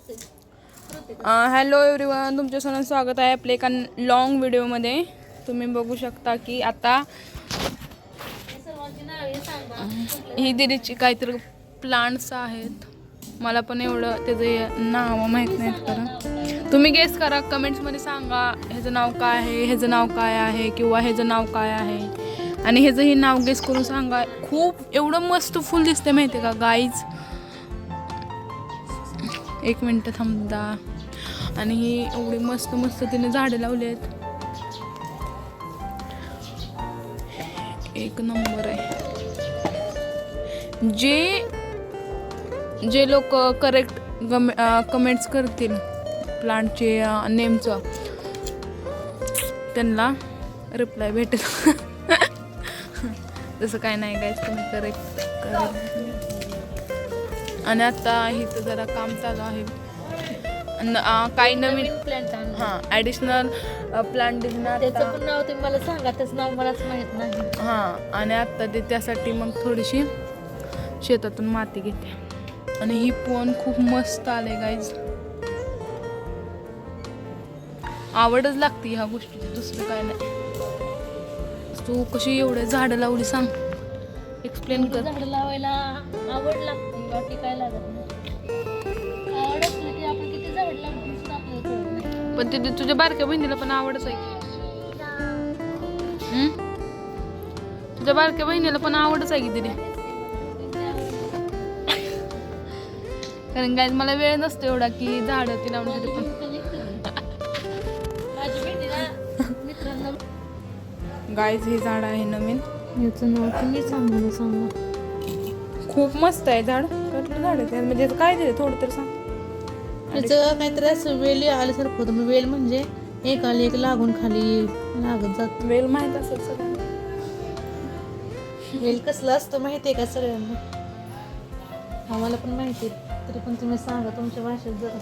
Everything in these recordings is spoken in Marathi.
हॅलो एव्हरीवन, तुमच्या सर्वांचं स्वागत आहे आपल्या एका लॉंग व्हिडिओमध्ये. तुम्ही बघू शकता की आता ही दिदीची काहीतरी प्लांट्स आहेत. मला पण एवढं त्याचं नाव माहीत नाहीत. खरं तुम्ही गेस करा, कमेंट्समध्ये सांगा ह्याचं नाव काय आहे, ह्याचं नाव काय आहे, किंवा ह्याचं नाव काय आहे. आणि ह्याचंही नाव गेस करून सांगा. खूप एवढं मस्त फुल दिसते माहिती आहे का गाईज. एक मिनटं थांबदा. आणि ही एवढी मस्त मस्त तिने झाडे लावली आहेत. एक नंबर आहे. जे लोक करेक्ट कमेंट्स करतील प्लांटचे नेमचं, त्यांना रिप्लाय भेटेल. तसं काय नाही गाईज, तुम्ही करेक्ट करा. आणि आता इथं जरा काम चालू आहे. काही नवीन प्लांट ॲडिशनल प्लांट दिसणार. त्याचं पण नाव तुम्ही मला सांगा, त्याचं नाव मलाच माहित नाही. आणि आत्ता ते त्यासाठी मग थोडीशी शेतातून माती घेते. आणि ही पण खूप मस्त आले गाईज. आवडच लागते ह्या गोष्टीची, दुसरं काय नाही. तू कशी एवढे झाडं लावली सांग, एक्सप्लेन कर. झाडं लावायला आवड लागते, बाकी काय लागत नाही. आवड असली की आपण किती झाड लावतो सुद्धा आपल्याला कळत नाही. पण ते तुझ्या बारक्या बहिणीला पण आवडच आहे की. तुझ्या बारक्या बहिणीला पण आवडच आहे की तिने. कारण काय मला वेळ नसतो एवढा की झाडं ती लावण्यासाठी. पण माझी भेटी ना मित्रांना. गाईज हे झाड आहे नवीन. याचं नाव तुम्ही सांगा. खूप मस्त आहे झाड. कसलं झाड आहे म्हणजे काय दिलं थोडं तर सांग. त्याचं काहीतरी असं वेल आल्यासारखं होतं. वेल म्हणजे एक आली एक लागून खाली लागत जात. वेल माहित असेल सगळ्यांना. वेल कसलं असतं माहिती आहे का सगळ्यांना? आम्हाला पण माहिती आहे, तरी पण तुम्ही सांगा तुमच्या भाषेत जरा.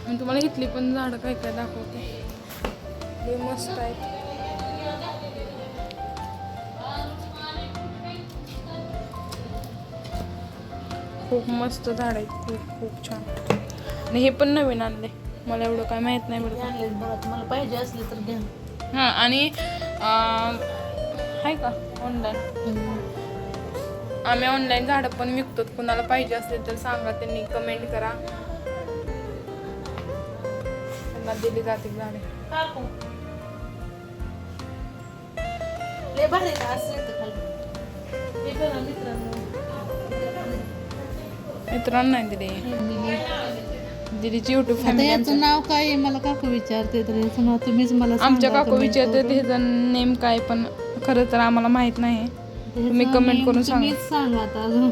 मी तुम्हाला घेतली पण झाडं काय काय दाखवते. लय मस्त आहे. खूप मस्त झाड आहेत. खूप खूप छान. आणि हे पण नवीन आणले. मला एवढं काय माहित नाही बरं. आणलेत बघा, तुम्हाला पाहिजे असले तर घ्या. आणि आहे का ऑनलाईन? आम्ही ऑनलाईन झाडं पण विकतो. कुणाला पाहिजे असले तर सांगा, त्यांनी कमेंट करा, त्यांना दिली जातील झाडे. लय भारी का असं येतं खाली. हे बघा मित्रांनो, मित्रांनो नाही दिले. दिदीची युट्यूब आता फॅमिली. याचं नाव काय आहे मला काकू विचारते, तर याचं नाव तुम्हीच मला सांगा. आमच्या काकू comment विचारते करून. त्याचं नेम काय, पण खरं तर आम्हाला माहित नाही. तुम्ही त्याचं कमेंट name करून सांगा. तुम्हीच सांगा आता अजून.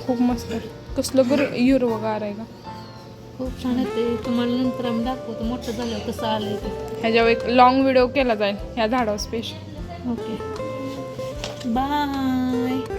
खूप मस्त. कसलं हिरवगार आहे का. खूप छान आहे ते. तुम्हाला नंतर आम्ही दाखवतो मोठं झाल्यावर कसं आलंय ते. ह्याच्यावर एक लॉंग व्हिडिओ केला जाईल ह्या झाडावर स्पेशल. Okay, bye.